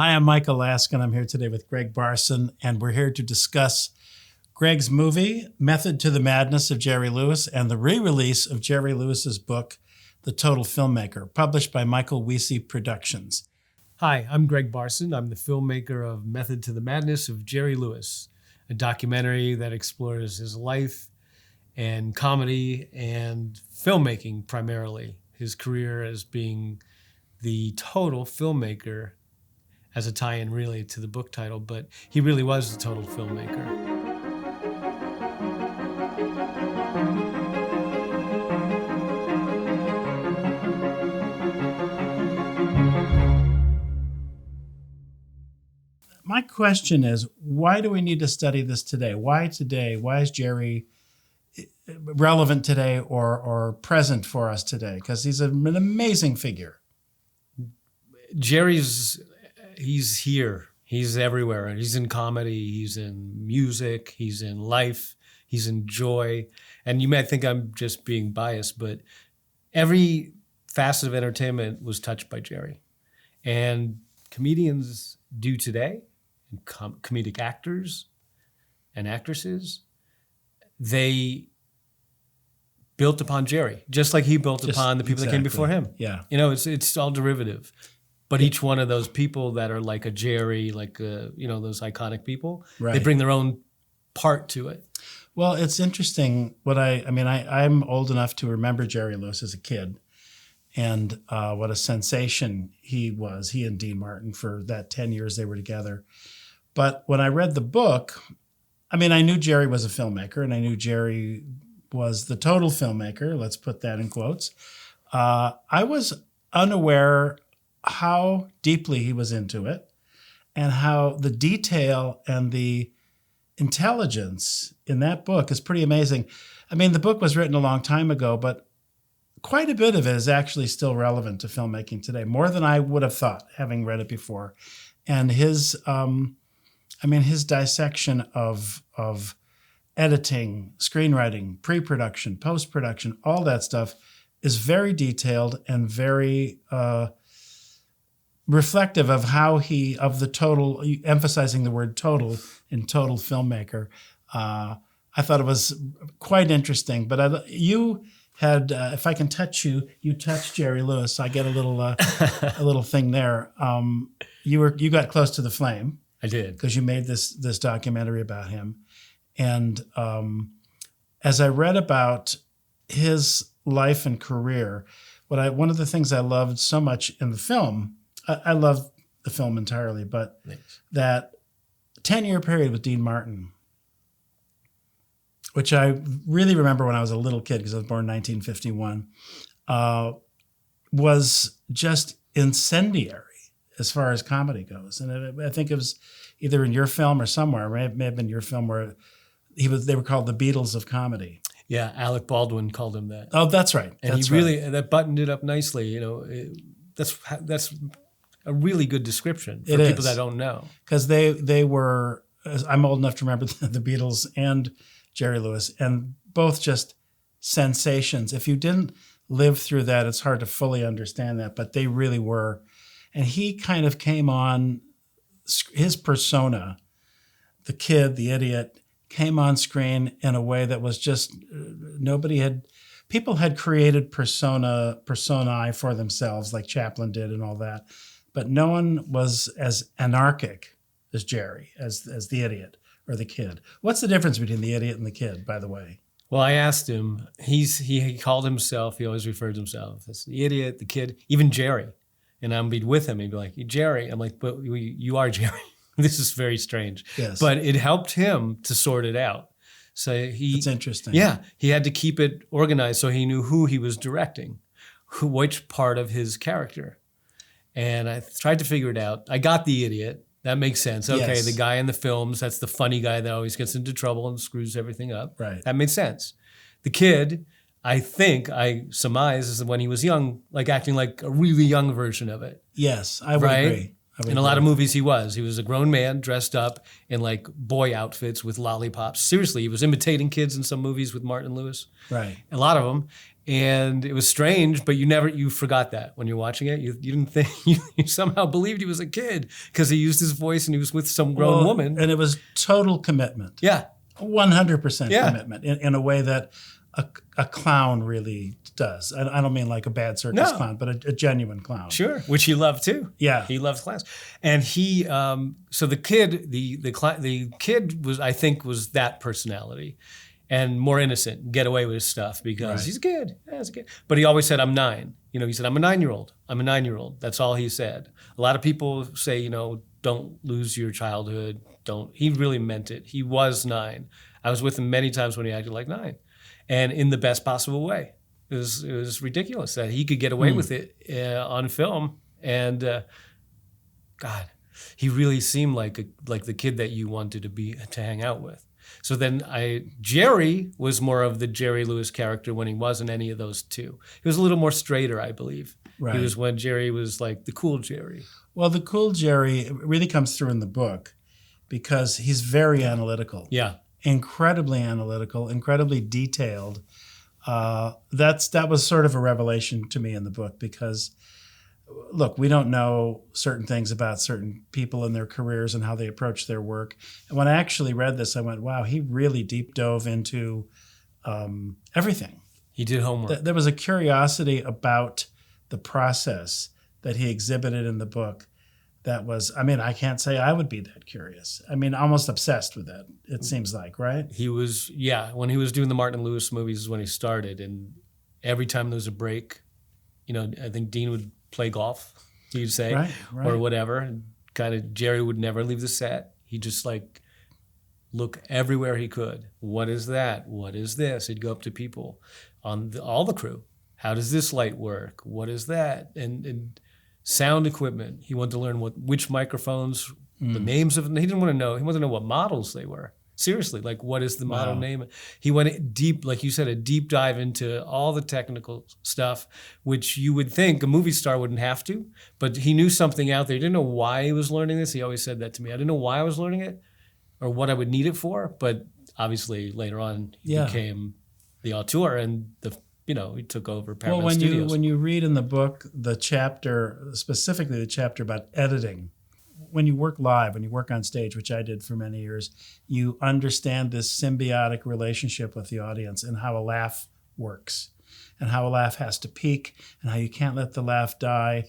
Hi, I'm Michael Laskin. I'm here today with Gregg Barson, and we're here to discuss Gregg's movie, Method to the Madness of Jerry Lewis, and the re-release of Jerry Lewis's book, The Total Filmmaker, published by Michael Wiese Productions. Hi, I'm Gregg Barson. I'm the filmmaker of Method to the Madness of Jerry Lewis, a documentary that explores his life and comedy and filmmaking primarily, his career as being the total filmmaker as a tie-in really to the book title, but he really was the total filmmaker. My question is, why do we need to study this today? Why today? Why is Jerry relevant today or present for us today? Because he's an amazing figure. He's here. He's everywhere. He's in comedy. He's in music. He's in life. He's in joy. And you might think I'm just being biased, but every facet of entertainment was touched by Jerry. And comedians do today, and comedic actors and actresses, they built upon Jerry, just like he built upon the people that came before him. Yeah. You know, it's all derivative. But each one of those people that are like a Jerry, like those iconic people, right, they bring their own part to it. Well, it's interesting. I'm old enough to remember Jerry Lewis as a kid, and what a sensation he was. He and Dean Martin for that 10 years they were together. But when I read the book, I knew Jerry was a filmmaker, and I knew Jerry was the total filmmaker. Let's put that in quotes. I was unaware how deeply he was into it and how the detail and the intelligence in that book is pretty amazing. The book was written a long time ago, but quite a bit of it is actually still relevant to filmmaking today, more than I would have thought, having read it before. And his dissection of editing, screenwriting, pre-production, post-production, all that stuff is very detailed and very reflective of how of the total, emphasizing the word total in total filmmaker. I thought it was quite interesting. But you had, if I can touch you, you touched Jerry Lewis. I get a little thing there. You got close to the flame. I did, because you made this documentary about him. And as I read about his life and career, one of the things I loved so much in the film, I love the film entirely, but thanks, that 10-year period with Dean Martin, which I really remember when I was a little kid, because I was born in 1951, was just incendiary as far as comedy goes. And I think it was either in your film or somewhere, it may have been your film, where they were called the Beatles of comedy. Yeah, Alec Baldwin called him that. Oh, that's right. And that's he really, that buttoned it up nicely. That's a really good description for people that don't know. Because they were, I'm old enough to remember the Beatles and Jerry Lewis, and both just sensations. If you didn't live through that, it's hard to fully understand that, but they really were. And he kind of came on, his persona, the kid, the idiot, came on screen in a way that was just, people had created personae for themselves, like Chaplin did and all that. But no one was as anarchic as Jerry, as the idiot or the kid. What's the difference between the idiot and the kid, by the way? Well, I asked him, he called himself, he always referred to himself as the idiot, the kid, even Jerry. And I'd be with him, he'd be like, Jerry. I'm like, but you are Jerry. This is very strange. Yes. But it helped him to sort it out. So That's interesting. Yeah, he had to keep it organized so he knew who he was directing, which part of his character. And I tried to figure it out. I got the idiot. That makes sense. Okay, Yes. The guy in the films, that's the funny guy that always gets into trouble and screws everything up. Right. That made sense. The kid, I think, I surmise, is when he was young, like acting like a really young version of it. Yes, I would agree. In a lot of movies, he was a grown man dressed up in like boy outfits with lollipops. Seriously, he was imitating kids in some movies with Martin Lewis. Right. A lot of them. And it was strange, but you forgot that when you're watching it. You didn't think, you somehow believed he was a kid because he used his voice and he was with some grown woman. And it was total commitment. Yeah. 100% Yeah. commitment in a way that a clown really does. I don't mean like a bad circus clown, but a genuine clown. Sure, which he loved too. Yeah. He loved clowns. And he, so the kid was, I think, was that personality. And more innocent, get away with his stuff because he's a kid. Yeah, he's a kid. But he always said, I'm 9. You know, he said, I'm a 9-year-old. I'm a 9-year-old. That's all he said. A lot of people say, you know, don't lose your childhood. Don't. He really meant it. He was 9. I was with him many times when he acted like 9. And in the best possible way. It was ridiculous that he could get away with it on film. And God, he really seemed like the kid that you wanted to hang out with. So then Jerry was more of the Jerry Lewis character when he wasn't any of those two. He was a little more straighter, I believe. Right. He was when Jerry was like the cool Jerry. Well, the cool Jerry really comes through in the book because he's very analytical. Yeah. Incredibly analytical, incredibly detailed. That was sort of a revelation to me in the book because, look, we don't know certain things about certain people and their careers and how they approach their work. And when I actually read this, I went, wow, he really deep dove into everything. He did homework. There was a curiosity about the process that he exhibited in the book that was, I mean, I can't say I would be that curious. I mean, almost obsessed with that, it seems like, right? He was, yeah. When he was doing the Martin Lewis movies is when he started. And every time there was a break, you know, I think Dean would play golf, he'd say, right. or whatever. And kind of Jerry would never leave the set. He'd just like look everywhere he could. What is that? What is this? He'd go up to people on all the crew. How does this light work? What is that? And sound equipment. He wanted to learn which microphones, the names of them. He didn't want to know. He wanted to know what models they were. Seriously, like what is the model name? He went deep, like you said, a deep dive into all the technical stuff, which you would think a movie star wouldn't have to, but he knew something out there. He didn't know why he was learning this. He always said that to me. I didn't know why I was learning it or what I would need it for, but obviously later on he became the auteur and he took over Paramount Studios. When you read in the book the chapter, specifically the chapter about editing, when you work live, when you work on stage, which I did for many years, you understand this symbiotic relationship with the audience and how a laugh works and how a laugh has to peak and how you can't let the laugh die.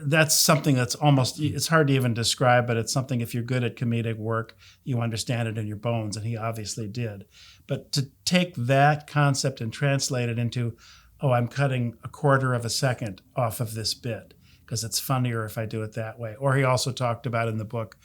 That's something that's it's hard to even describe, but it's something if you're good at comedic work, you understand it in your bones, and he obviously did. But to take that concept and translate it into, I'm cutting a quarter of a second off of this bit because it's funnier if I do it that way. Or he also talked about in the book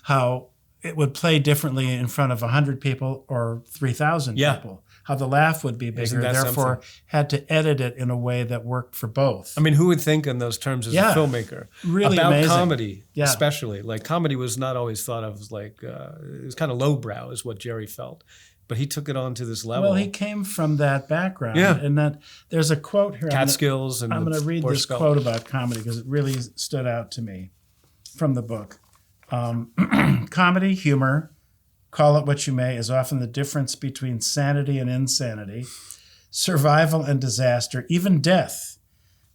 how it would play differently in front of 100 people or 3,000 people. How the laugh would be bigger, therefore had to edit it in a way that worked for both. I mean, who would think in those terms as a filmmaker? Really about amazing. Comedy, especially. Like comedy was not always thought of as like, it was kind of lowbrow is what Jerry felt. But he took it on to this level. Well, he came from that background. Yeah. And that there's a quote here. Catskills and I'm going to read this quote about comedy because it really stood out to me from the book. Comedy, humor, call it what you may, is often the difference between sanity and insanity, survival and disaster, even death.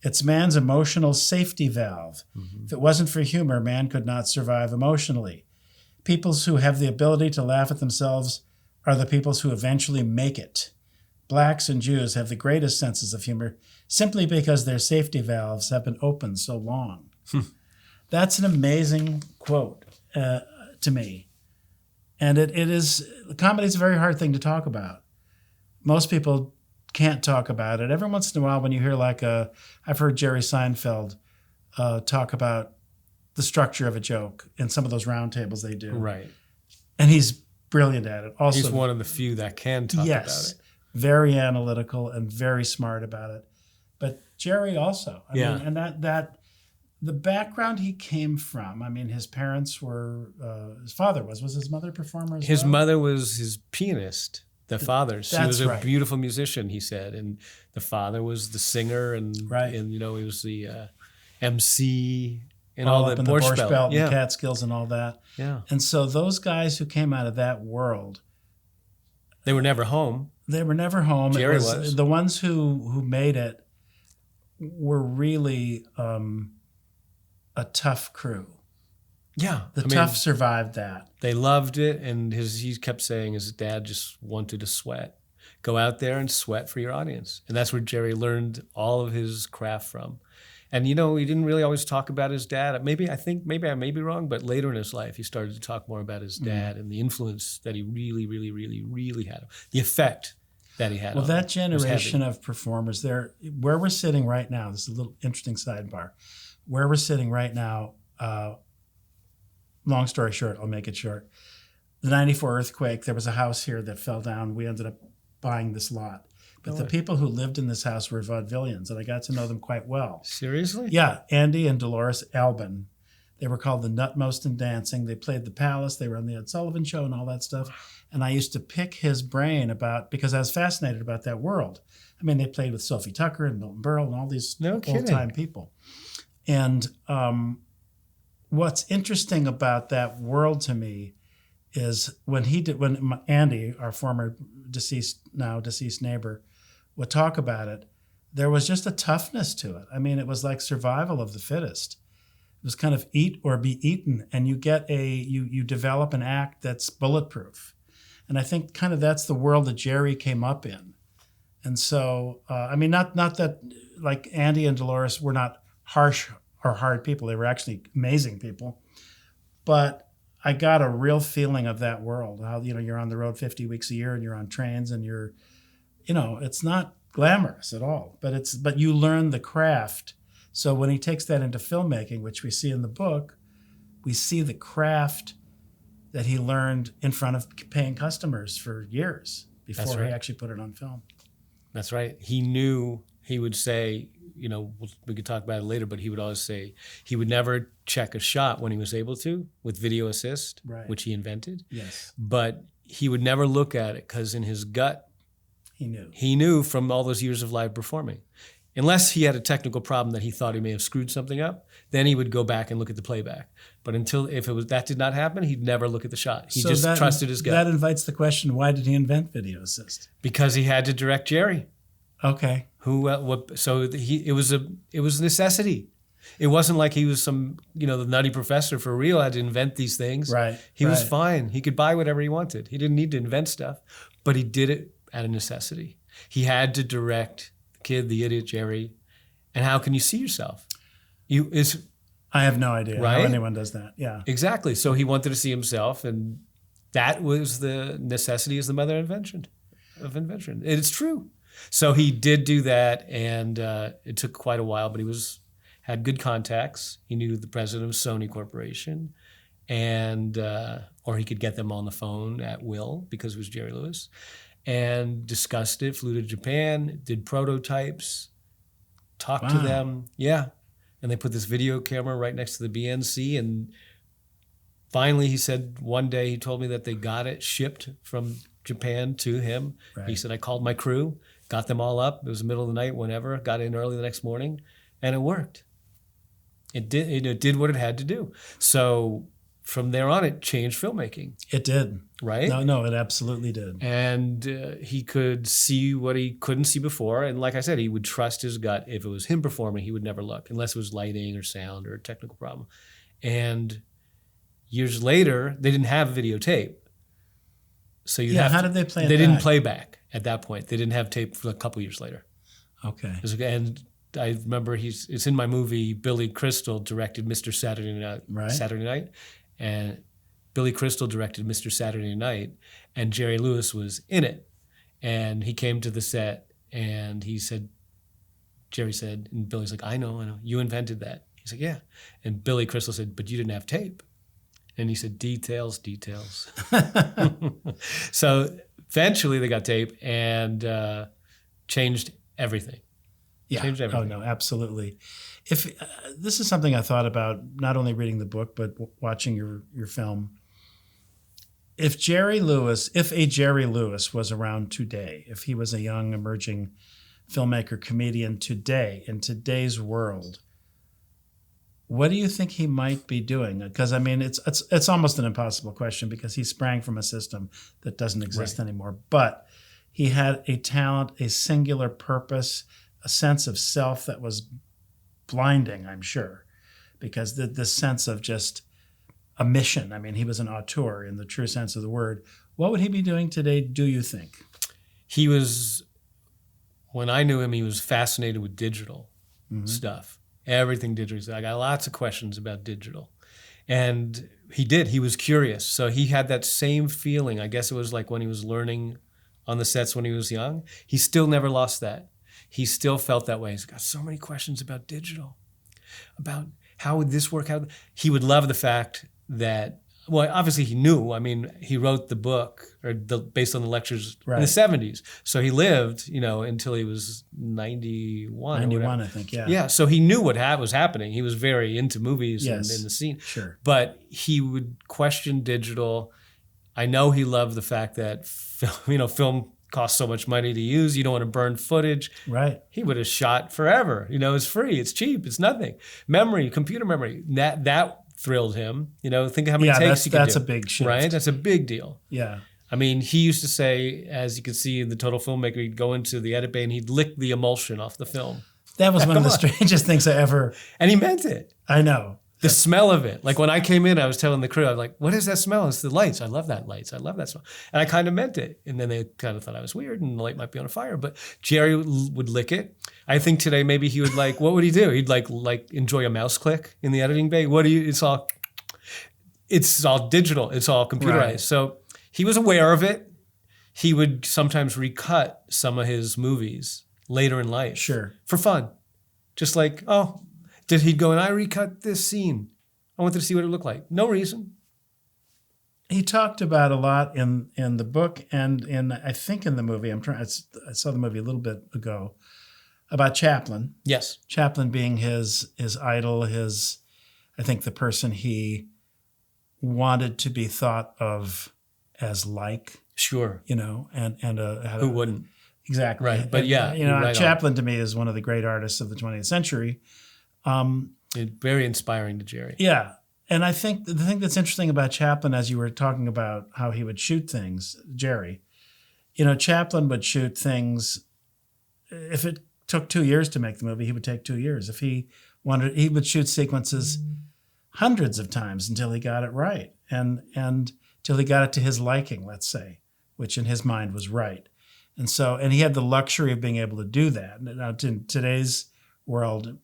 It's man's emotional safety valve. Mm-hmm. If it wasn't for humor, man could not survive emotionally. Peoples who have the ability to laugh at themselves are the peoples who eventually make it. Blacks and Jews have the greatest senses of humor simply because their safety valves have been open so long. That's an amazing quote to me. And comedy is a very hard thing to talk about. Most people can't talk about it. Every once in a while when you hear I've heard Jerry Seinfeld talk about the structure of a joke in some of those roundtables they do. Right. And he's brilliant at it. Also, he's one of the few that can talk about it. Very analytical and very smart about it. But Jerry also. I mean, and that the background he came from, I mean, his parents were, his father was his mother a performer as His well? mother was his pianist, the father. She was a beautiful musician, he said. And the father was the singer and he was the MC and all the Borscht Belt and Catskills and all that. Yeah. And so those guys who came out of that world, they were never home. They were never home. Jerry was. The ones who made it were really a tough crew. Yeah. The tough survived that. They loved it, and he kept saying his dad just wanted to sweat. Go out there and sweat for your audience. And that's where Jerry learned all of his craft from. And, he didn't really always talk about his dad. Maybe I may be wrong, but later in his life, he started to talk more about his dad and the influence that he really, really, really, really had. The effect that he had. Well, that generation of performers there, where we're sitting right now, this is a little interesting sidebar. Where we're sitting right now, long story short, I'll make it short. The 94 earthquake, there was a house here that fell down. We ended up buying this lot. But the people who lived in this house were vaudevillians, and I got to know them quite well. Seriously? Yeah, Andy and Dolores Albin. They were called the Nutmost in Dancing. They played the Palace. They were on the Ed Sullivan Show and all that stuff. And I used to pick his brain because I was fascinated about that world. I mean, they played with Sophie Tucker and Milton Berle and all these old-time people. And what's interesting about that world to me is when Andy, our former now deceased neighbor, would talk about it, there was just a toughness to it. I mean, it was like survival of the fittest. It was kind of eat or be eaten, and you develop an act that's bulletproof. And I think kind of that's the world that Jerry came up in. And so, not that like Andy and Dolores were not harsh or hard people. They were actually amazing people. But I got a real feeling of that world. How, you're on the road 50 weeks a year and you're on trains and you're, it's not glamorous at all, but you learn the craft. So when he takes that into filmmaking, which we see in the book, we see the craft that he learned in front of paying customers for years before he actually put it on film. That's right. He knew, he would say, we could talk about it later, but he would always say he would never check a shot when he was able to with video assist, which he invented. Yes. But he would never look at it because in his gut, he knew from all those years of live performing. Unless he had a technical problem that he thought he may have screwed something up, then he would go back and look at the playback. But if that did not happen, he'd never look at the shot. He just trusted his gut. That invites the question: why did he invent video assist? Because he had to direct Jerry. Okay. It was a necessity. It wasn't like he was some the nutty professor for real, had to invent these things. Right. He was fine. He could buy whatever he wanted. He didn't need to invent stuff, but he did it out of necessity. He had to direct the kid, the idiot Jerry. And how can you see yourself? I have no idea how anyone does that. Yeah. Exactly. So he wanted to see himself, and that was the necessity is the mother of invention. It's true. So he did do that, and it took quite a while, but he had good contacts. He knew the president of Sony Corporation, and or he could get them on the phone at will because it was Jerry Lewis, and discussed it, flew to Japan, did prototypes, talked to them. Yeah. And they put this video camera right next to the BNC, and finally he said one day, he told me that they got it shipped from Japan to him. Right. He said, I called my crew, got them all up. It was the middle of the night, whenever, got in early the next morning, and it worked. It did what it had to do. So from there on, it changed filmmaking. It did. Right? No, it absolutely did. And he could see what he couldn't see before. And like I said, he would trust his gut. If it was him performing, he would never look, unless it was lighting or sound or a technical problem. And years later, they didn't have videotape. So how did they play it They back? didn't play back at that point. They didn't have tape for a couple years later. Okay. And I remember it's in my movie, Billy Crystal directed Mr. Saturday Night. Right. Saturday Night. And Billy Crystal directed Mr. Saturday Night, and Jerry Lewis was in it. And he came to the set, and Jerry said, and Billy's like, I know, you invented that. He's like, yeah. And Billy Crystal said, but you didn't have tape. And he said, details. So eventually they got tape and changed everything. Yeah. Changed everything. Oh, no, absolutely. If this is something I thought about, not only reading the book, but watching your film. If a Jerry Lewis was around today, if he was a young emerging filmmaker, comedian today, in today's world, what do you think he might be doing? Because I mean, it's almost an impossible question because he sprang from a system that doesn't exist anymore. But He had a talent, a singular purpose, a sense of self that was blinding, I'm sure, because the sense of just a mission. I mean, he was an auteur in the true sense of the word. What would he be doing today, do you think? He was, when I knew him, he was fascinated with digital stuff. Everything digital. I got lots of questions about digital. And he was curious. So he had that same feeling. I guess it was like when he was learning on the sets when he was young. He still never lost that. He still felt that way. He's got so many questions about digital, about how would this work out. He would love the fact that, well, obviously he knew. I mean, he wrote the book based on the lectures in the 70s. So he lived, until he was 91. 91, I think, yeah. Yeah, so he knew what was happening. He was very into movies and in the scene. Sure. But he would question digital. I know he loved the fact that, film costs so much money to use. You don't want to burn footage. Right. He would have shot forever. It's free. It's cheap. It's nothing. Memory, computer memory. That thrilled him. Think of how many takes he could do. That's a big shift. Right? That's a big deal. Yeah. I mean, he used to say, as you can see in the Total Filmmaker, he'd go into the edit bay and he'd lick the emulsion off the film. That was one of the strangest things I ever... And he meant it. I know. The smell of it. Like when I came in, I was telling the crew, I was like, what is that smell? It's the lights. I love that lights. I love that smell. And I kind of meant it. And then they kind of thought I was weird and the light might be on fire. But Jerry would lick it. I think today maybe he would what would he do? He'd like enjoy a mouse click in the editing bay. It's all digital. It's all computerized. Right. So he was aware of it. He would sometimes recut some of his movies later in life. Sure. For fun. Just like, he'd go, and I recut this scene. I wanted to see what it looked like. No reason. He talked about a lot in the book and I think in the movie. I saw the movie a little bit ago about Chaplin. Yes. Chaplin being his idol, I think the person he wanted to be thought of as like. Sure. And who wouldn't? Exactly. Right. But Chaplin to me is one of the great artists of the 20th century. Very inspiring to Jerry. Yeah. And I think the thing that's interesting about Chaplin, as you were talking about how he would shoot things, Jerry, Chaplin would shoot things. If it took 2 years to make the movie, he would take 2 years. If he wanted, he would shoot sequences hundreds of times until he got it right. And till he got it to his liking, let's say, which in his mind was right. And he had the luxury of being able to do that. Now, in today's world,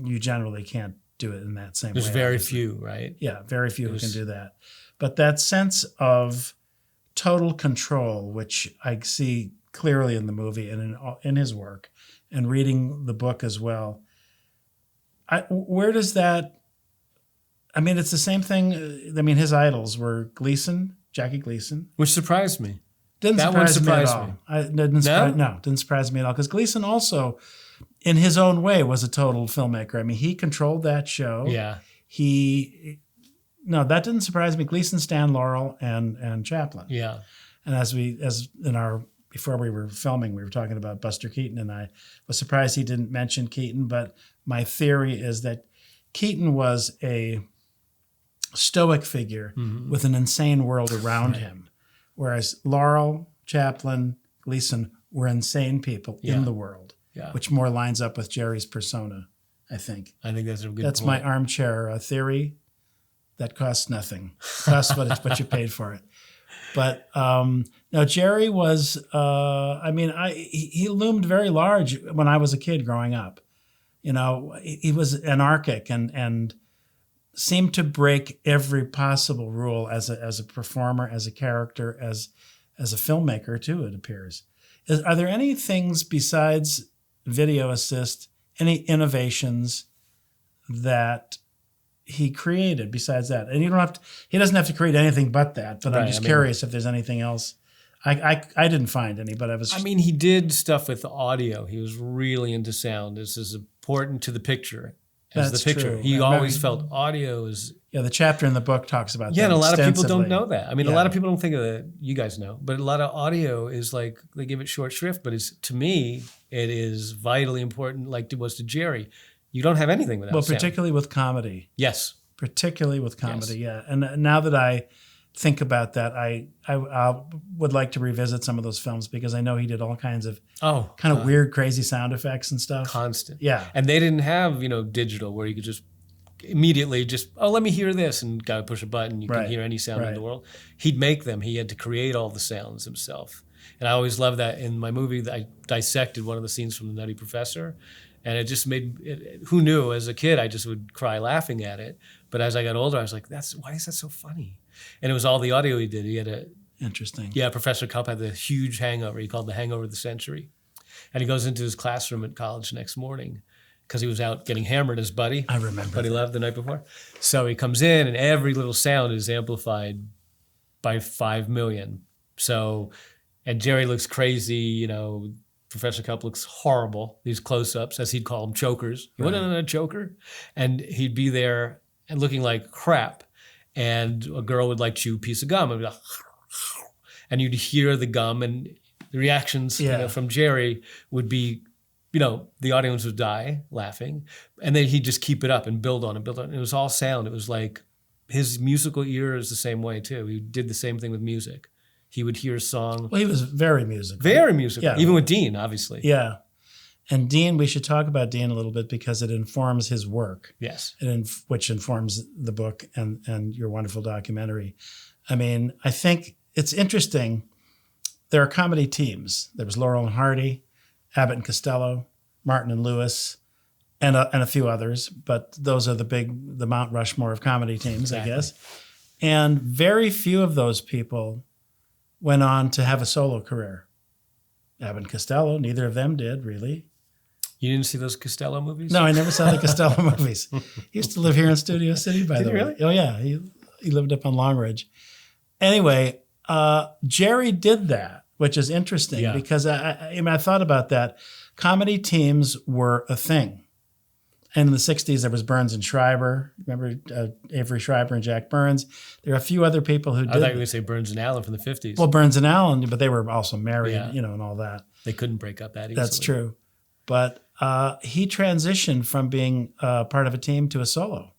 you generally can't do it in that same way. There's very few, right? Yeah, very few who can do that. But that sense of total control, which I see clearly in the movie and in his work, and reading the book as well, where does that... I mean, it's the same thing. I mean, his idols were Gleason, Jackie Gleason. Which surprised me. Didn't surprise me at all. Didn't surprise me at all. Because Gleason also, in his own way, was a total filmmaker. I mean, he controlled that show. Yeah. That didn't surprise me. Gleason, Stan Laurel, and Chaplin. Yeah. And before we were filming, we were talking about Buster Keaton, and I was surprised he didn't mention Keaton. But my theory is that Keaton was a stoic figure with an insane world around him. Whereas Laurel, Chaplin, Gleason were insane people in the world, which more lines up with Jerry's persona, I think. I think that's a good That's point. my armchair theory. That costs nothing. Costs what you paid for it. But no, Jerry was, he loomed very large when I was a kid growing up. He was anarchic and seemed to break every possible rule as a performer, as a character, as a filmmaker too, it appears. Are there any things besides video assist, any innovations that he created besides that? And he doesn't have to create anything but that, but I'm just curious if there's anything else. I didn't find any, but he did stuff with audio. He was really into sound. This is important to the picture. That's the picture. True. He always felt audio is... Yeah, the chapter in the book talks about that. Yeah, and a lot of people don't know that. A lot of people don't think of it. You guys know. But a lot of audio is like, they give it short shrift, but to me, it is vitally important, like it was to Jerry. You don't have anything without sound. Particularly with comedy. Yes. Particularly with comedy, yeah. And now that I think about that, I would like to revisit some of those films because I know he did all kinds of kind of weird, crazy sound effects and stuff. Constant. Yeah. And they didn't have, digital where you could just immediately let me hear this, and gotta push a button. You can hear any sound in the world. He'd make them. He had to create all the sounds himself. And I always loved that. In my movie, I dissected one of the scenes from The Nutty Professor, and it just who knew? As a kid, I just would cry laughing at it. But as I got older, I was like, why is that so funny? And it was all the audio he did. He had Interesting. Yeah, Professor Cup had the huge hangover. He called the hangover of the century. And he goes into his classroom at college the next morning because he was out getting hammered, his buddy. I remember. Buddy left the night before. So he comes in, and every little sound is amplified by 5 million. So, and Jerry looks crazy, Professor Cup looks horrible. These close-ups, as he'd call them, chokers. You want another choker? And he'd be there and looking like crap. And a girl would chew a piece of gum and be like, and you'd hear the gum, and the reactions from Jerry would be, the audience would die laughing, and then he'd just keep it up and build on it, build on it. It was all sound. It was like his musical ear is the same way too. He did the same thing with music. He would hear a song. Well, he was very musical. Very musical. Yeah. Even with Dean, obviously. Yeah. And Dean, we should talk about Dean a little bit because it informs his work. Yes. Which informs the book and your wonderful documentary. I mean, I think it's interesting. There are comedy teams. There was Laurel and Hardy, Abbott and Costello, Martin and Lewis, and a few others. But those are the Mount Rushmore of comedy teams, exactly. I guess. And very few of those people went on to have a solo career. Abbott and Costello, neither of them did, really. You didn't see those Costello movies? No, I never saw the Costello movies. He used to live here in Studio City, by the way. Really? Oh, yeah. He lived up on Long Ridge. Anyway, Jerry did that, which is interesting because I thought about that. Comedy teams were a thing. And in the 60s, there was Burns and Schreiber. Remember Avery Schreiber and Jack Burns? There are a few other people who did. I thought you were going to say Burns and Allen from the 50s. Well, Burns and Allen, but they were also married, and all that. They couldn't break up that easily. That's true. But he transitioned from being part of a team to a solo.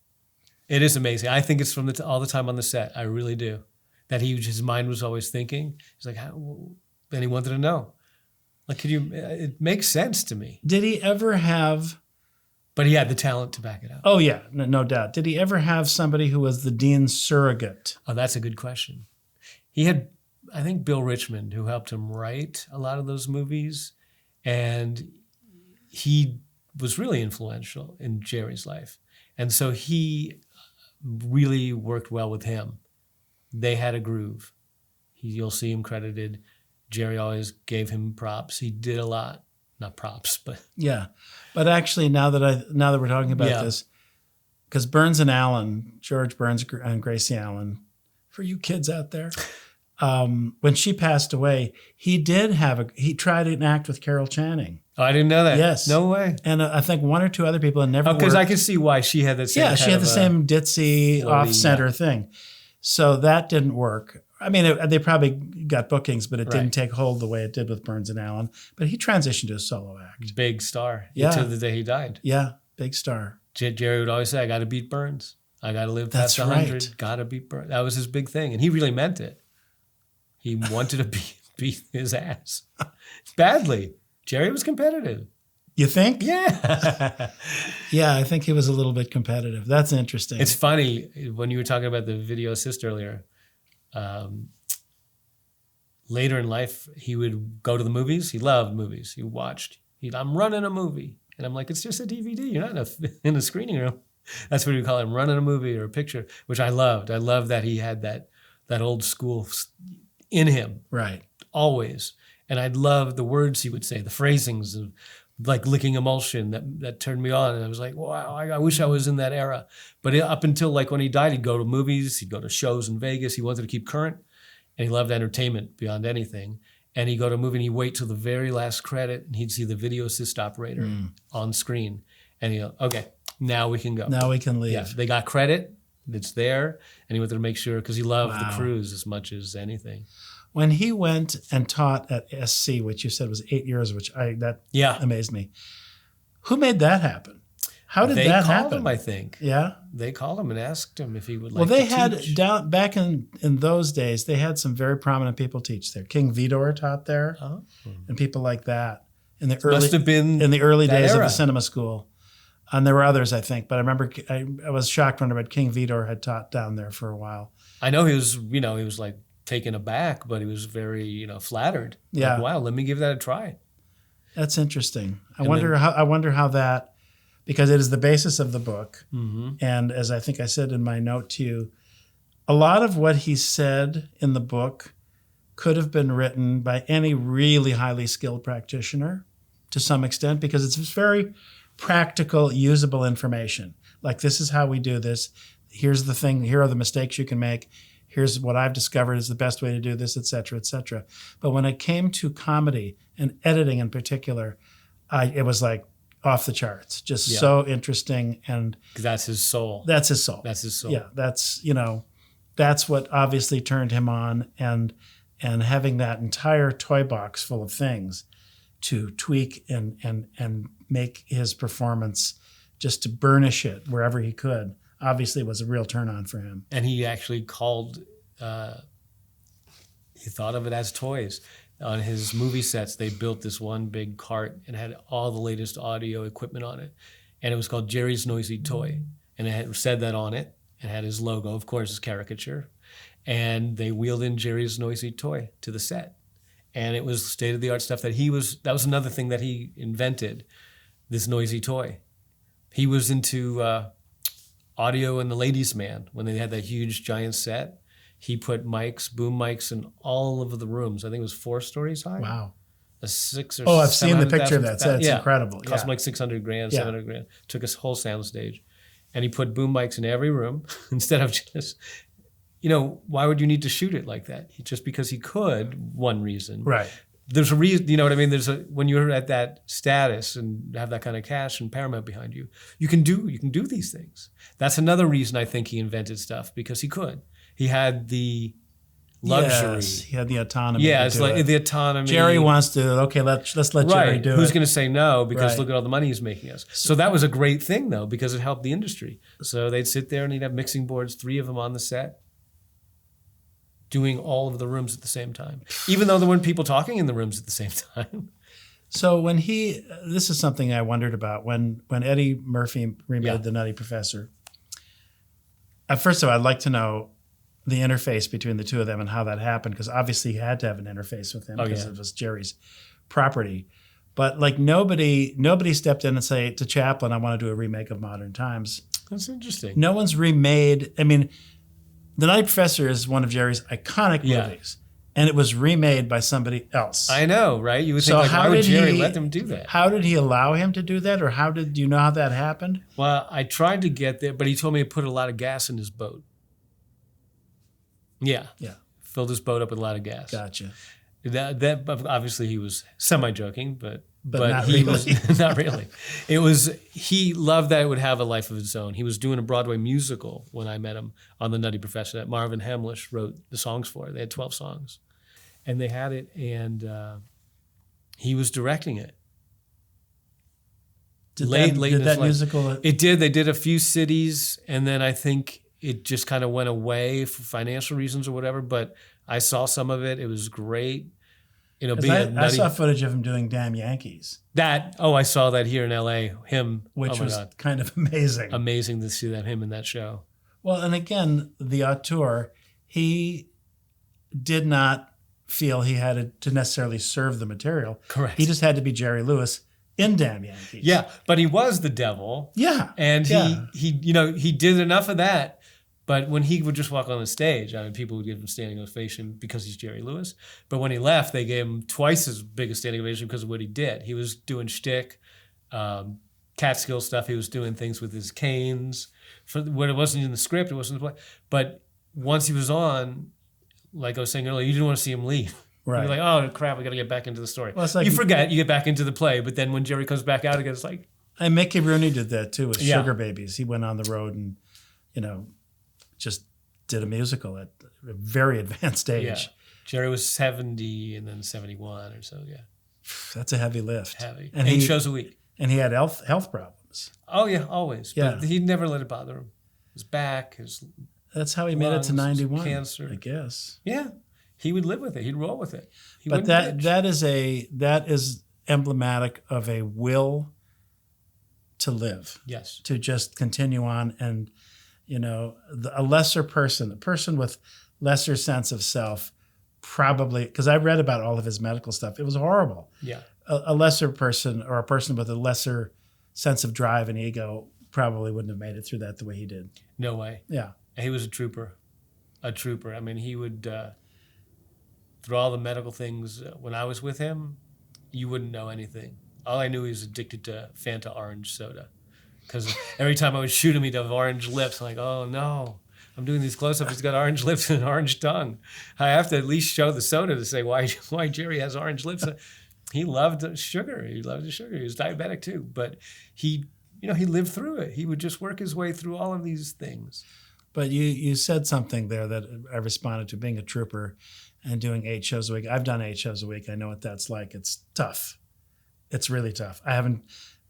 It is amazing. I think it's from all the time on the set. I really do. That his mind was always thinking. He's like, then he wanted to know. It makes sense to me. Did he ever have... But he had the talent to back it up. Oh, yeah, no doubt. Did he ever have somebody who was the Dean's surrogate? Oh, that's a good question. He had, I think, Bill Richmond, who helped him write a lot of those movies. And he was really influential in Jerry's life. And so he really worked well with him. They had a groove. You'll see him credited. Jerry always gave him props. He did a lot. Not props, but... Yeah. But actually, now that we're talking about this, because Burns and Allen, George Burns and Gracie Allen, for you kids out there, when she passed away, he tried an act with Carol Channing. Oh, I didn't know that. Yes. No way. And I think one or two other people had never worked. Because I can see why she had that same... Yeah, she had the same ditzy, off-center thing. So that didn't work. I mean, they probably got bookings, but it didn't take hold the way it did with Burns and Allen. But he transitioned to a solo act. Big star. Until the day he died. Yeah, big star. Jerry would always say, I got to beat Burns. I got to live past 100. Right. Got to beat Burns. That was his big thing. And he really meant it. He wanted to beat his ass. Badly. Jerry was competitive. You think? Yeah. Yeah, I think he was a little bit competitive. That's interesting. It's funny, when you were talking about the video assist earlier, later in life, he would go to the movies. He loved movies. He watched. I'm running a movie. And I'm like, it's just a DVD. You're not in a screening room. That's what we call him, running a movie or a picture, which I loved. I loved that he had that old school in him. Right. Always. And I loved the words he would say, the phrasings of like licking emulsion that turned me on. And I was like, wow, I wish I was in that era. But up until like when he died, he'd go to movies, he'd go to shows in Vegas. He wanted to keep current, and he loved entertainment beyond anything. And he'd go to a movie and he'd wait till the very last credit, and he'd see the video assist operator on screen. And he'd go, okay, now we can go. Now we can leave. Yeah, they got credit. It's there. And he wanted to make sure, because he loved the cruise as much as anything. When he went and taught at SC, which you said was 8 years, that amazed me. Who made that happen? How did they that called happen? him, I think. Yeah. They called him and asked him if he would Well, like they to had teach. down back in those days, they had some very prominent people teach there. King Vidor taught there, Oh. and people like that in the Must have been early that days of era. the cinema school. And there were others, I think, but I remember I was shocked when I read King Vidor had taught down there for a while. I know he was like taken aback, but he was very, flattered. Yeah. Like, wow, let me give that a try. That's interesting. I And wonder how that, because it is the basis of the book. Mm-hmm. And as I think I said in my note to you, a lot of what he said in the book could have been written by any really highly skilled practitioner to some extent, because it's very practical, usable information. Like, this is how we do this. Here's the thing. Here are the mistakes you can make. Here's what I've discovered is the best way to do this, et cetera, et cetera. But when it came to comedy and editing in particular, it was like off the charts, just so interesting. And 'Cause that's his soul. that's his soul. That's his soul. Yeah, that's what obviously turned him on. And having that entire toy box full of things to tweak and make his performance, just to burnish it wherever he could, obviously was a real turn on for him. And he actually he thought of it as toys. On his movie sets, they built this one big cart and had all the latest audio equipment on it. And it was called Jerry's Noisy Toy. And it had said that on it. It had his logo, of course, his caricature. And they wheeled in Jerry's Noisy Toy to the set. And it was state-of-the-art stuff that that was another thing that he invented, this noisy toy. He was into audio and the Ladies' Man. When they had that huge giant set, he put mics, boom mics in all of the rooms. I think it was 4 stories high. Wow. A 6 or Oh, I've seen the picture of 700,000 that set. It's incredible. Cost Yeah. like 600 grand, Yeah. 700 grand. Took a whole sound stage. And he put boom mics in every room instead of just, why would you need to shoot it like that? Just because he could, one reason. Right. There's a reason, you know what I mean? When you're at that status and have that kind of cash and paramount behind you, you can do these things. That's another reason I think he invented stuff, because he could. He had the luxury. Yes, he had the autonomy. Yeah, to it's do like it. the autonomy. Jerry wants to. Okay, let's let Jerry do Who's it. going to say no? Because Right. look at all the money he's making us. So that was a great thing, though, because it helped the industry. So they'd sit there and he'd have mixing boards, 3 of them on the set, doing all of the rooms at the same time, even though there weren't people talking in the rooms at the same time. So when this is something I wondered about when Eddie Murphy remade The Nutty Professor. First of all, I'd like to know the interface between the two of them and how that happened, because obviously he had to have an interface with him because it was Jerry's property. But like nobody stepped in and say to Chaplin, I want to do a remake of Modern Times. That's interesting. No one's remade. I mean, The Nutty Professor is one of Jerry's iconic movies, and it was remade by somebody else. I know, right? You would think, why would Jerry let them do that? How did he allow him to do that, or do you know how that happened? Well, I tried to get there, but he told me he put a lot of gas in his boat. Yeah. Filled his boat up with a lot of gas. Gotcha. That obviously he was semi-joking, but not he really. was not really. He loved that it would have a life of its own. He was doing a Broadway musical when I met him on The Nutty Professor that Marvin Hamlish wrote the songs for. They had 12 songs, and they had it, and he was directing it. Did late that in his life. musical? It did. They did a few cities, and then I think it just kind of went away for financial reasons or whatever. But I saw some of it. It was great. I saw footage of him doing Damn Yankees. I saw that here in LA. Which was God. kind of amazing. Amazing to see him in that show. Well, and again, the auteur, he did not feel he had to necessarily serve the material. Correct. He just had to be Jerry Lewis in Damn Yankees. Yeah, but he was the devil. Yeah. And he did enough of that. But when he would just walk on the stage, people would give him standing ovation because he's Jerry Lewis. But when he left, they gave him twice as big a standing ovation because of what he did. He was doing shtick, Catskill stuff. He was doing things with his canes. When it wasn't in the script, it wasn't in the play. But once he was on, like I was saying earlier, you didn't want to see him leave. Right. You're like, oh, crap, we got to get back into the story. Well, it's like, you forget, you get back into the play. But then when Jerry comes back out again, it's like... And Mickey Rooney did that too with Sugar Babies. He went on the road and, just did a musical at a very advanced age. Yeah. Jerry was 70 and then 71 or so, yeah. That's a heavy lift. Heavy. And 8 shows a week. And he had health problems. problems. Oh yeah, always. Yeah. But he never let it bother him. His back, his That's how he made it to lungs, 91, cancer. I guess. Yeah. He would live with it. He'd roll with it. He But wouldn't bitch. that is emblematic of a will to live, Yes. to just continue on. And, a lesser person, a person with lesser sense of self, probably, because I read about all of his medical stuff. It was horrible. Yeah. A lesser person, or a person with a lesser sense of drive and ego, probably wouldn't have made it through that the way he did. No way. Yeah. He was a trooper. A trooper. I mean, he would, through all the medical things, when I was with him, you wouldn't know anything. All I knew he was addicted to Fanta orange soda. Because every time I would shoot him, he'd have orange lips. I'm like, oh no, I'm doing these close-ups. He's got orange lips and an orange tongue. I have to at least show the soda to say why Jerry has orange lips. He loved sugar. He loved the sugar. He was diabetic too. But he lived through it. He would just work his way through all of these things. But you said something there that I responded to, being a trooper and doing 8 shows a week. I've done 8 shows a week. I know what that's like. It's tough. It's really tough.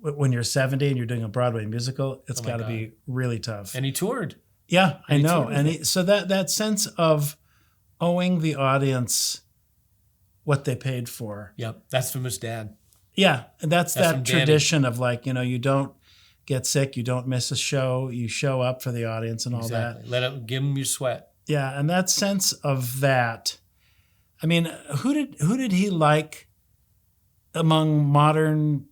When you're 70 and you're doing a Broadway musical, it's got to be really tough. And he toured. Yeah, I know. So that sense of owing the audience what they paid for. Yep, that's from his dad. Yeah, and that's that tradition Danny. of like, you don't get sick, you don't miss a show, you show up for the audience and all that. Give him your sweat. Yeah, and that sense of that. I mean, who did he like among modern,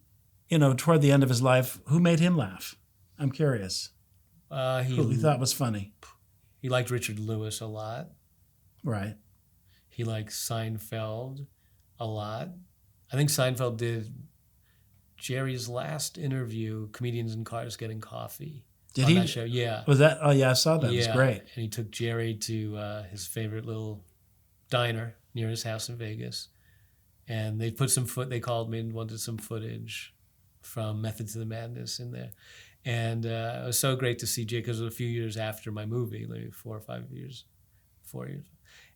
toward the end of his life? Who made him laugh? I'm curious. Who he thought was funny? He liked Richard Lewis a lot. Right. He liked Seinfeld a lot. I think Seinfeld did Jerry's last interview, Comedians in Cars Getting Coffee. Did he? That show? Yeah. Was that? Oh, yeah, I saw that. It was great. And he took Jerry to his favorite little diner near his house in Vegas. And they put they called me and wanted some footage from Method to the Madness in there. And it was so great to see Jay, because it was a few years after my movie, like 4 years.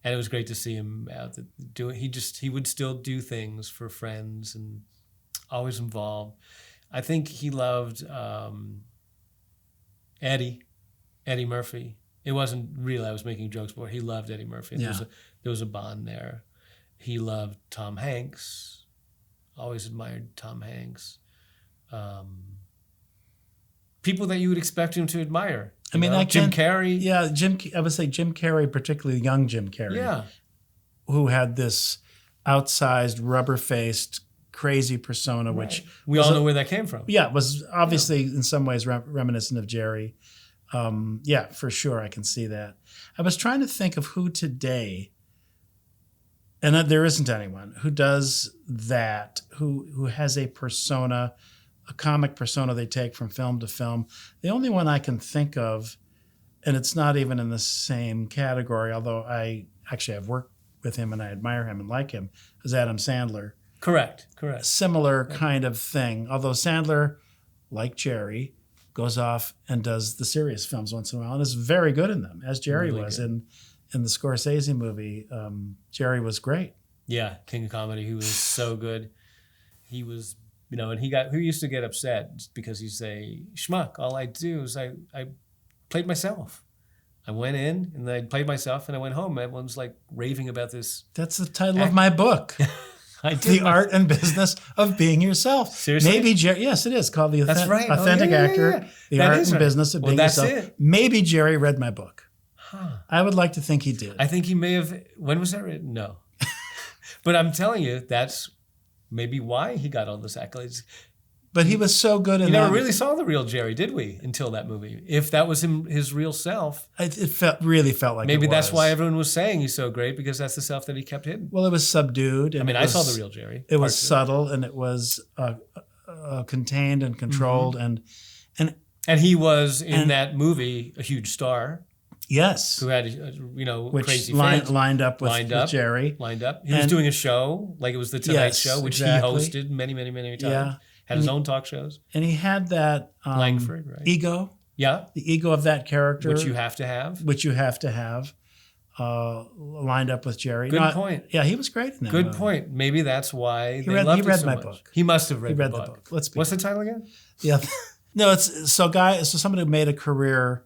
And it was great to see him out doing. He would still do things for friends and always involved. I think he loved Eddie Murphy. It wasn't real. I was making jokes, but he loved Eddie Murphy. Yeah. There was a bond there. He loved Tom Hanks. Always admired Tom Hanks. People that you would expect him to admire. Jim Carrey. Yeah, I would say Jim Carrey, particularly young Jim Carrey. Yeah. Who had this outsized, rubber-faced, crazy persona, right. Which we all know where that came from. Yeah, it was obviously in some ways reminiscent of Jerry. Yeah, for sure, I can see that. I was trying to think of who today, and there isn't anyone who does that, who has a persona, a comic persona they take from film to film. The only one I can think of, and it's not even in the same category, although I actually have worked with him and I admire him and like him, is Adam Sandler. Correct. Similar kind of thing. Although Sandler, like Jerry, goes off and does the serious films once in a while and is very good in them, as Jerry really was in the Scorsese movie. Jerry was great. Yeah, King of Comedy. He was so good. He was, and he used to get upset because he'd say, "Schmuck, all I do is I played myself. I went in and I played myself and I went home. Everyone's like raving about this." That's the title of my book. The Art and Business of Being Yourself. Seriously? Maybe Jerry, yes, it is called The Authentic yeah, Actor, yeah. The Art and Business of Being Yourself. It. Maybe Jerry read my book. I would like to think he did. I think he may have. When was that written? No. But I'm telling you, that's maybe why he got all those accolades. But he was so good in that. We never really saw the real Jerry, did we? Until that movie. If that was his real self. It really felt like maybe it was. That's why everyone was saying he's so great, because that's the self that he kept hidden. Well, it was subdued. And I saw the real Jerry. It was subtle and it was contained and controlled. Mm-hmm. And he was, in that movie, a huge star. Yes. Who had, which crazy lined up with Jerry. Lined up. He was doing a show, like it was The Tonight Show, which he hosted many, many, many times. Yeah. Had his own talk shows. And he had that Langford, right? Ego. Yeah. The ego of that character. Which you have to have. Lined up with Jerry. Good point. Yeah, he was great in that Good movie. point. Maybe that's why he read so my much. book. He must have read the book. What's the title again? Yeah. No, it's so somebody who made a career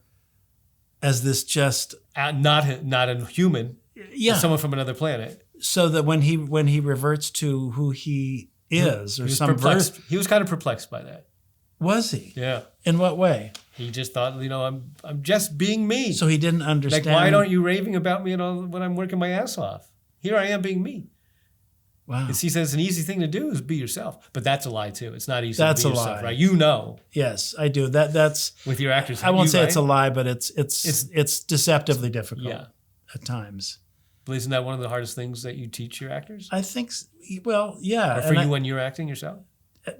as this just Not a human, yeah. someone from another planet. So that when he reverts to who he is, or He was some perplexed. He was kind of perplexed by that. was he? Yeah. In what way? He just thought, I'm just being me. So he didn't understand. Like, why aren't you raving about me when I'm working my ass off? Here I am being me. Wow. He says an easy thing to do is be yourself, but that's a lie too. It's not easy That's to a be yourself, lie. right? Yes, I do. That's With your actors. I won't say right? it's a lie, but it's deceptively difficult Yeah. at times. But isn't that one of the hardest things that you teach your actors? I think. Well, yeah. Or for you when you're acting yourself?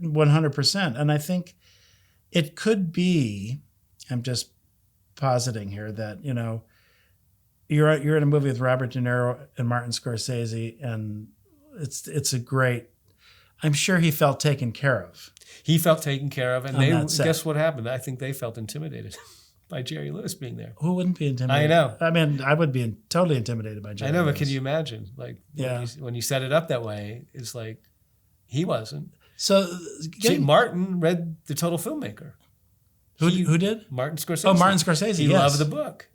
100%. And I think it could be. I'm just positing here that you're in a movie with Robert De Niro and Martin Scorsese, and it's a great. I'm sure he felt taken care of. He felt taken care of, and guess what happened? I think they felt intimidated by Jerry Lewis being there. Who wouldn't be intimidated? I know. I mean, I would be totally intimidated by Jerry I know, Lewis. but can you imagine? Like, when you set it up that way, it's like he wasn't. So, Martin read The Total Filmmaker. Who did? Martin Scorsese. Oh, Martin Scorsese. He yes. loved the book.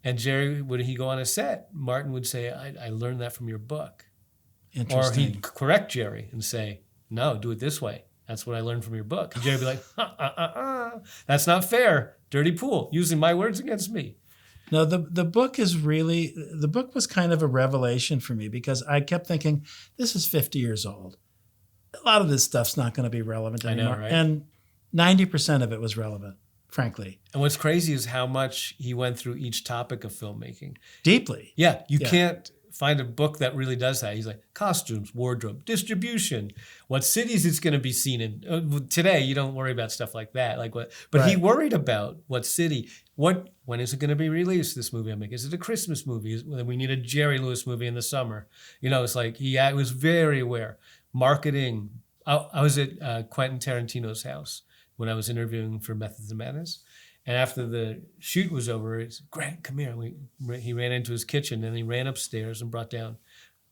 And Jerry, when he go on a set, Martin would say, I learned that from your book. Or he'd correct Jerry and say, no, do it this way. That's what I learned from your book. And Jerry would be like, that's not fair. Dirty pool, using my words against me. No, the book was kind of a revelation for me, because I kept thinking, this is 50 years old. A lot of this stuff's not going to be relevant anymore. I know, right? And 90% of it was relevant, frankly. And what's crazy is how much he went through each topic of filmmaking. Deeply. Yeah, you can't find a book that really does that. He's like, costumes, wardrobe, distribution, what cities it's going to be seen in. Today, you don't worry about stuff like that. But he worried about what city, when is it going to be released, this movie I'm making? Is it a Christmas movie? We need a Jerry Lewis movie in the summer. It's like he was very aware. Marketing. I was at Quentin Tarantino's house when I was interviewing for Methods of Madness. And after the shoot was over, he said, Gregg, come here. He ran into his kitchen and he ran upstairs and brought down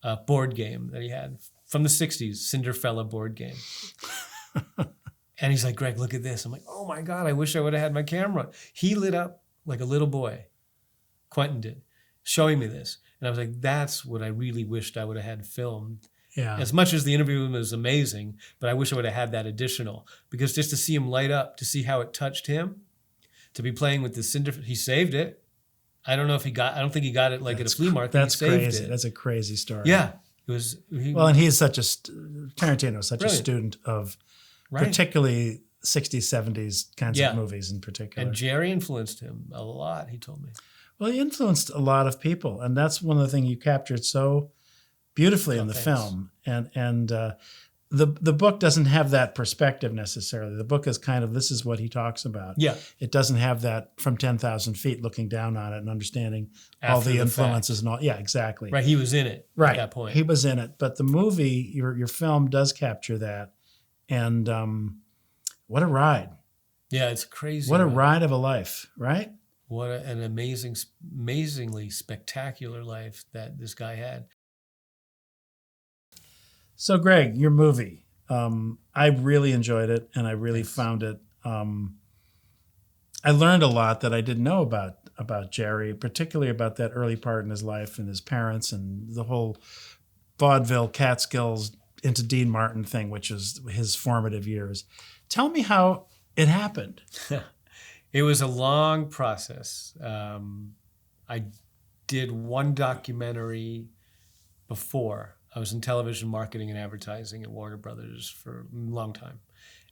a board game that he had from the 60s, Cinderfella board game. And he's like, Gregg, look at this. I'm like, oh my God, I wish I would have had my camera. He lit up like a little boy, Quentin did, showing me this. And I was like, that's what I really wished I would have had filmed. Yeah. As much as the interview was amazing, but I wish I would have had that additional, because just to see him light up, to see how it touched him, to be playing with the cinder, he saved it. I don't think he got it at a flea market. That's crazy. That's That's a crazy story. Yeah. It was. And he's Tarantino is such a student of particularly 60s, 70s kinds of movies in particular. And Jerry influenced him a lot, he told me. Well, he influenced a lot of people. And that's one of the things you captured so beautifully in the film. And the book doesn't have that perspective necessarily. The book is kind of, this is what he talks about. Yeah. It doesn't have that from 10,000 feet looking down on it and understanding all the influences and all. Yeah, exactly. Right. He was in it at that point. He was in it. But the movie, your film does capture that. And what a ride. Yeah, it's crazy. What a ride of a life, right? What an amazingly spectacular life that this guy had. So, Gregg, your movie, I really enjoyed it, and I really found it. I learned a lot that I didn't know about Jerry, particularly about that early part in his life and his parents and the whole vaudeville Catskills into Dean Martin thing, which is his formative years. Tell me how it happened. It was a long process. I did one documentary before. I was in television marketing and advertising at Warner Brothers for a long time.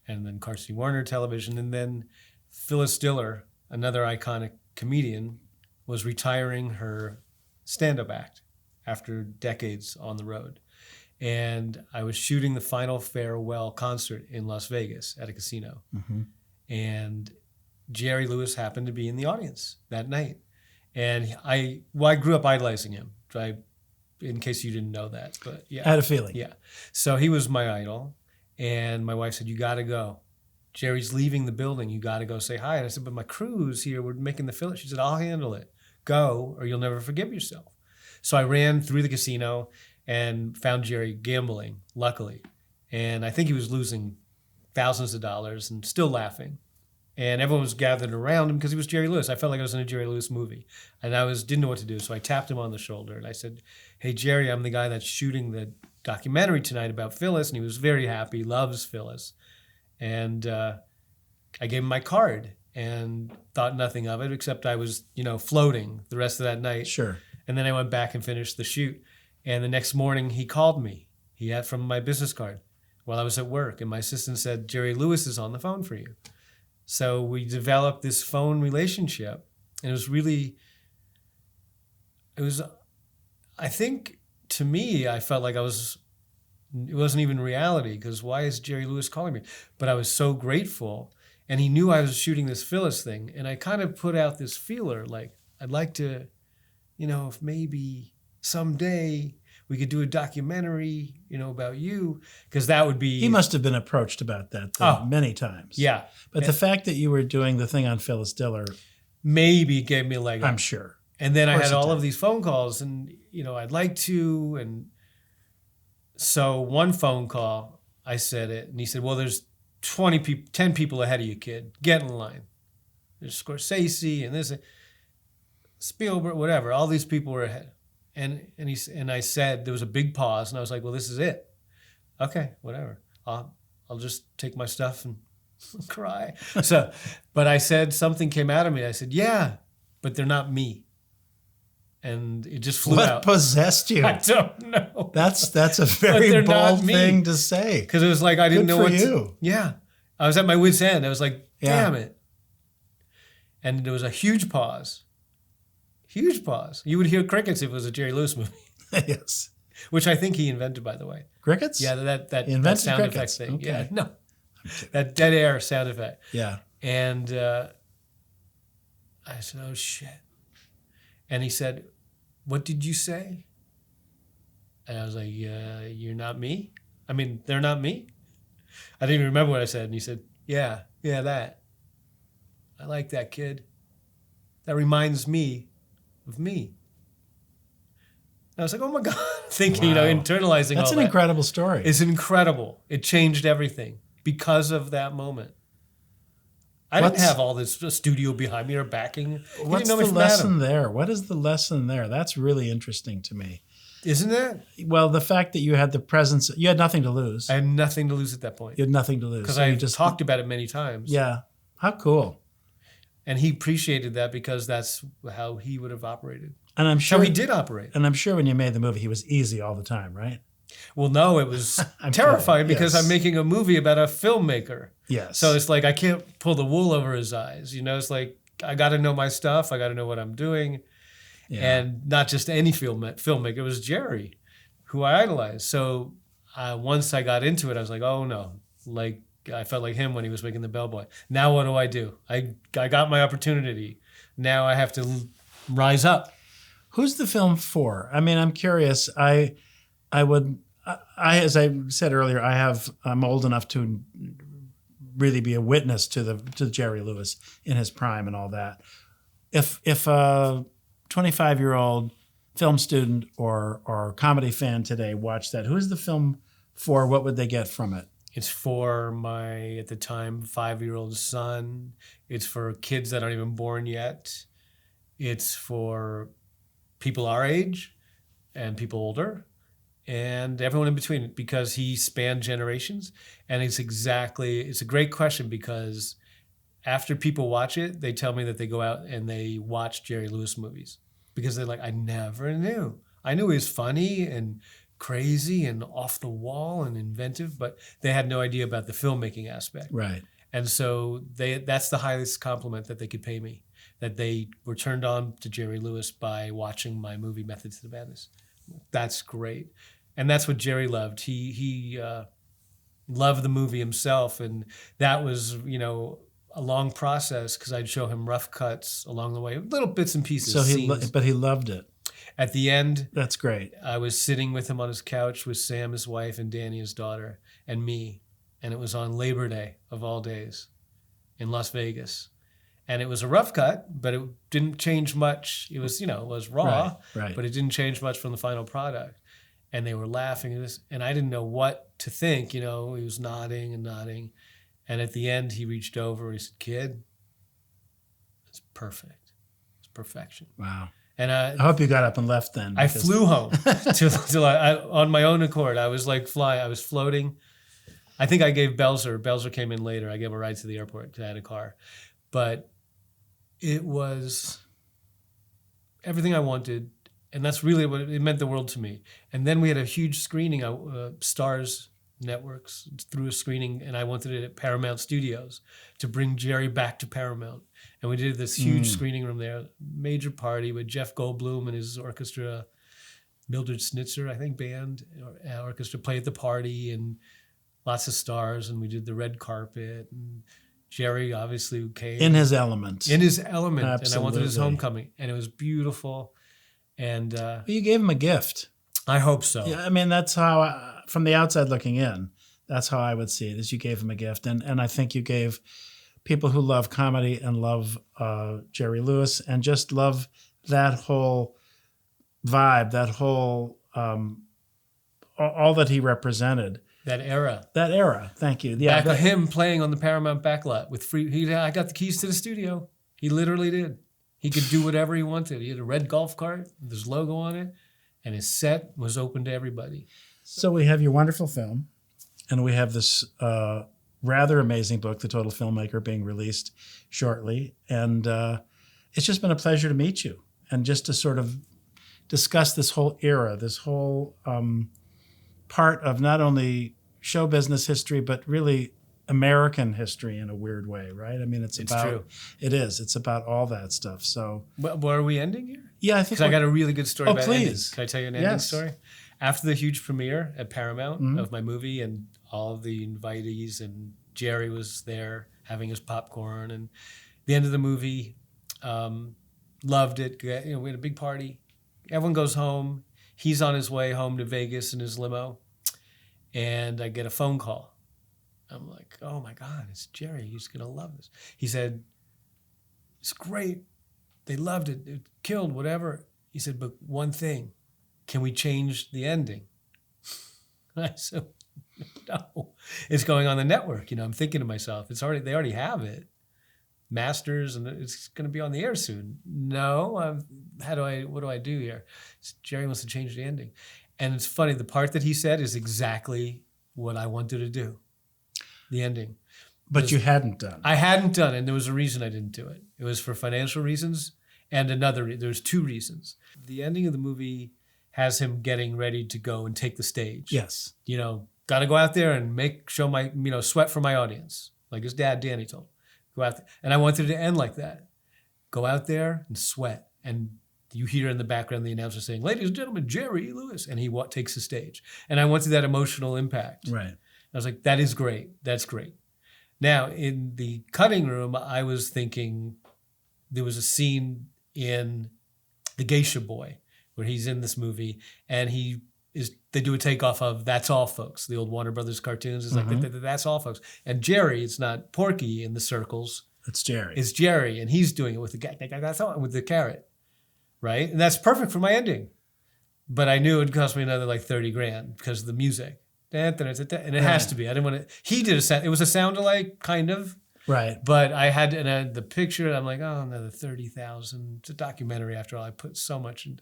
And then Carsey Warner Television. And then Phyllis Diller, another iconic comedian, was retiring her stand-up act after decades on the road. And I was shooting the final farewell concert in Las Vegas at a casino. Mm-hmm. And Jerry Lewis happened to be in the audience that night. And I grew up idolizing him. In case you didn't know that, but yeah. I had a feeling. Yeah. So he was my idol. And my wife said, you got to go. Jerry's leaving the building. You got to go say hi. And I said, but my crew's here. We're making the film. She said, I'll handle it. Go, or you'll never forgive yourself. So I ran through the casino and found Jerry gambling, luckily. And I think he was losing thousands of dollars and still laughing. And everyone was gathered around him because he was Jerry Lewis. I felt like I was in a Jerry Lewis movie. And didn't know what to do. So I tapped him on the shoulder and I said, "Hey, Jerry, I'm the guy that's shooting the documentary tonight about Phyllis." And he was very happy, loves Phyllis. And I gave him my card and thought nothing of it, except I was, floating the rest of that night. Sure. And then I went back and finished the shoot. And the next morning he called me. He had from my business card while I was at work. And my assistant said, "Jerry Lewis is on the phone for you." So we developed this phone relationship. And I think to me, I felt like it wasn't even reality, because why is Jerry Lewis calling me? But I was so grateful. And he knew I was shooting this Phyllis thing. And I kind of put out this feeler, like, I'd like to, if maybe someday we could do a documentary, about you, because that would be... He must have been approached about that many times. Yeah. But the fact that you were doing the thing on Phyllis Diller... Maybe gave me a leg up. I'm sure. And then I had all of these phone calls and, I'd like to. And so one phone call, I said it, and he said, "Well, there's 10 people ahead of you, kid. Get in line. There's Scorsese and this, Spielberg, whatever. All these people were ahead." And I said, there was a big pause, and I was like, "Well, this is it. Okay, whatever. I'll just take my stuff and cry." So, but I said, something came out of me. I said, "Yeah, but they're not me." And it just flew out. What possessed you? I don't know. That's a very bold thing to say. Because it was like I didn't know what to. Yeah. I was at my wit's end. I was like, damn it. And there was a huge pause. Huge pause. You would hear crickets if it was a Jerry Lewis movie. Yes. Which I think he invented, by the way. Crickets? Yeah, that sound crickets. effects thing. Okay. Yeah, no. That dead air sound effect. Yeah. And I said, "Oh, shit." And he said, "What did you say?" And I was like, "You're not me? I mean, they're not me?" I didn't even remember what I said. And he said, yeah, that. I like that, kid. That reminds me of me." And I was like, oh my God, thinking, Wow. internalizing That's all an that. incredible story. It's incredible. It changed everything because of that moment. I didn't have all this studio behind me or backing. What's the lesson there? What is the lesson there? That's really interesting to me. Isn't it? Well, the fact that you had the presence, you had nothing to lose. I had nothing to lose at that point. You had nothing to lose. Because I just talked about it many times. Yeah. How cool. And he appreciated that because that's how he would have operated. And I'm sure how he did operate. And I'm sure when you made the movie, he was easy all the time, right? Well, no, it was terrifying because Yes. I'm making a movie about a filmmaker. Yes. So it's like I can't pull the wool over his eyes. It's like I got to know my stuff. I got to know what I'm doing. Yeah. And not just any filmmaker. It was Jerry, who I idolized. So once I got into it, I was like, oh, no. Like I felt like him when he was making The Bellboy. Now what do? I got my opportunity. Now I have to rise up. Who's the film for? I mean, I'm curious. I as I said earlier, I'm old enough to really be a witness to Jerry Lewis in his prime and all that. If a 25-year-old film student or comedy fan today watched that, who's the film for? What would they get from it? It's for my, at the time, 5-year-old son. It's for kids that aren't even born yet. It's for people our age and people older and everyone in between, because he spanned generations. And it's a great question, because after people watch it, they tell me that they go out and they watch Jerry Lewis movies because they're like, I never knew. I knew he was funny and crazy and off the wall and inventive, but they had no idea about the filmmaking aspect. Right. And so that's the highest compliment that they could pay me, that they were turned on to Jerry Lewis by watching my movie Methods to the Madness. That's great. And that's what Jerry loved. He loved the movie himself. And that was, a long process, because I'd show him rough cuts along the way, little bits and pieces. So but he loved it. At the end, that's great. I was sitting with him on his couch with Sam, his wife, and Danny, his daughter, and me. And it was on Labor Day of all days in Las Vegas. And it was a rough cut, but it didn't change much. It was, it was raw, right. But it didn't change much from the final product. And they were laughing at this, and I didn't know what to think. He was nodding and nodding. And at the end, he reached over. He said, "Kid, it's perfect. It's perfection." Wow. And I hope you got up and left then. I flew home till I on my own accord. I was like I was floating. I think I gave Belzer came in later. I gave a ride to the airport because I had a car. But it was everything I wanted. And that's really what it meant the world to me. And then we had a huge screening, Stars Networks threw a screening, and I wanted it at Paramount Studios to bring Jerry back to Paramount. And we did this huge screening room there, major party with Jeff Goldblum and his orchestra, Mildred Snitzer, I think, band, orchestra played at the party, and lots of stars, and we did the red carpet, and Jerry obviously came. In his element. In his element. Absolutely. And I wanted his homecoming, and it was beautiful. And you gave him a gift. I hope so. Yeah, I mean, that's how, from the outside looking in, that's how I would see it, is you gave him a gift. And I think you gave people who love comedy and love Jerry Lewis and just love that whole vibe, that whole, all that he represented. That era. Thank you. Yeah, Back him playing on the Paramount backlot with free. I got the keys to the studio. He literally did. He could do whatever he wanted. He had a red golf cart with his logo on it, and his set was open to everybody. So we have your wonderful film, and we have this rather amazing book, The Total Filmmaker, being released shortly. And it's just been a pleasure to meet you and just to sort of discuss this whole era, this whole part of not only show business history, but really American history in a weird way, right? I mean, it's about, true. It is. It's about all that stuff. So, Well, are we ending here? yeah, I think Because I got a really good story about please. ending. Can I tell you an ending Yes. story? After the huge premiere at Paramount of my movie, and all of the invitees, and Jerry was there having his popcorn, and the end of the movie, loved it. You know, we had a big party. Everyone goes home. He's on his way home to Vegas in his limo, and I get a phone call. I'm like, oh my God, it's Jerry. He's going to love this. He said, it's great. They loved it. It killed, whatever. He said, but one thing, can we change the ending? I said, no. It's going on the network. You know, I'm thinking to myself, they already have it. Masters, and it's going to be on the air soon. No, what do I do here? Jerry wants to change the ending. And it's funny, the part that he said is exactly what I wanted to do. The ending. But you hadn't done. I hadn't done it, and there was a reason I didn't do it. It was for financial reasons, and there's two reasons. The ending of the movie has him getting ready to go and take the stage. Yes. You know, got to go out there and sweat for my audience. Like his dad, Danny, told him. Go out there. And I wanted it to end like that. Go out there and sweat. And you hear in the background the announcer saying, ladies and gentlemen, Jerry Lewis. And he takes the stage. And I wanted that emotional impact. Right. I was like, that is great. That's great. Now, in the cutting room, I was thinking there was a scene in The Geisha Boy where he's in this movie, and they do a takeoff of That's All Folks, the old Warner Brothers cartoons. It's like, that's all folks. And Jerry, it's not Porky in the circles. It's Jerry. It's Jerry, and he's doing it with the carrot, right? And that's perfect for my ending. But I knew it would cost me another like $30,000 because of the music. And it has to be. I didn't want to. He did a sound. It was a sound alike, kind of. Right. But I had the picture. I'm like, oh, another 30,000. It's a documentary after all. I put so much in,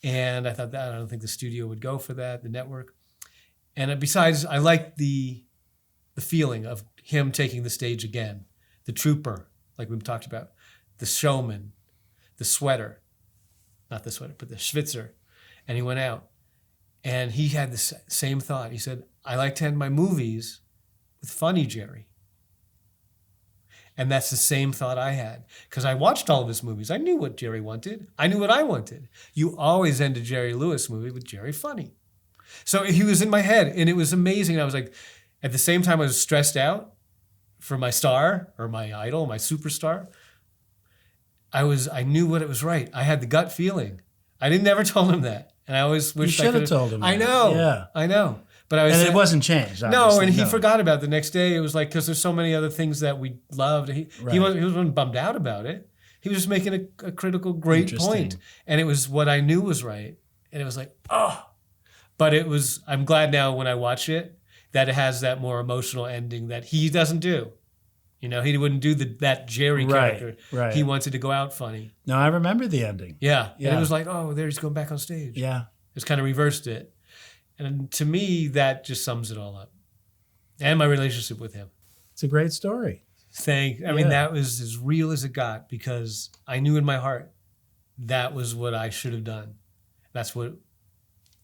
and I thought that I don't think the studio would go for that. The network. And besides, I liked the feeling of him taking the stage again. The trooper, like we've talked about, the showman, the sweater, not the sweater, but the schwitzer, and he went out. And he had the same thought. He said, I like to end my movies with funny Jerry. And that's the same thought I had. Because I watched all of his movies. I knew what Jerry wanted. I knew what I wanted. You always end a Jerry Lewis movie with Jerry funny. So he was in my head, and it was amazing. I was like, at the same time, I was stressed out for my star, or my idol, my superstar. I knew what it was right. I had the gut feeling. I never told him that. And I always wish you should have told him. I know. Yeah. I know. But it wasn't changed. No, and he forgot about it the next day. It was like, because there's so many other things that we loved. He wasn't bummed out about it. He was just making a critical, great point. And it was what I knew was right. And it was like, oh. But I'm glad now when I watch it, that it has that more emotional ending that he doesn't do. You know, he wouldn't do that Jerry character. Right. He wanted to go out funny. No, I remember the ending. Yeah. Yeah. And it was like, oh, there he's going back on stage. Yeah. It's kind of reversed it. And to me, that just sums it all up. And my relationship with him. It's a great story. I mean, that was as real as it got because I knew in my heart that was what I should have done. That's what,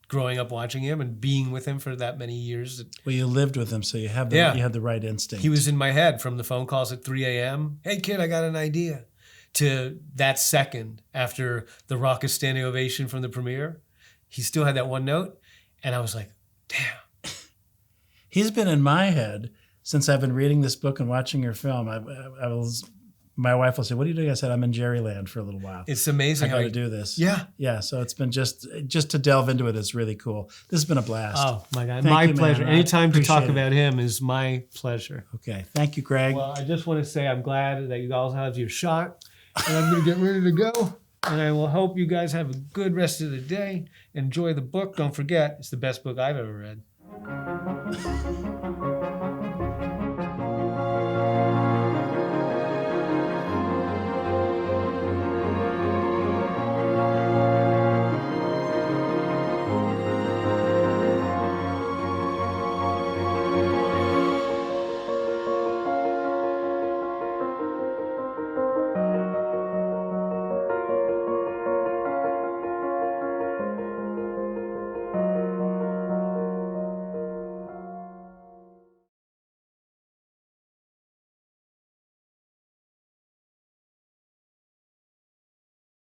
growing up watching him and being with him for that many years. Well, you lived with him, so you had the right instinct. He was in my head from the phone calls at 3 a.m. Hey, kid, I got an idea. To that second after the raucous standing ovation from the premiere, he still had that one note. And I was like, damn. He's been in my head since I've been reading this book and watching your film. My wife will say, "What are you doing?" I said, "I'm in Jerryland for a little while." It's amazing. I got to do this. Yeah. Yeah. So it's been just to delve into it. It's really cool. This has been a blast. Oh my God. Thank My you, pleasure. man. Anytime to talk Appreciate about him is my pleasure. Okay. Thank you, Gregg. Well, I just want to say I'm glad that you all have your shot. And I'm going to get ready to go. And I will hope you guys have a good rest of the day. Enjoy the book. Don't forget, it's the best book I've ever read.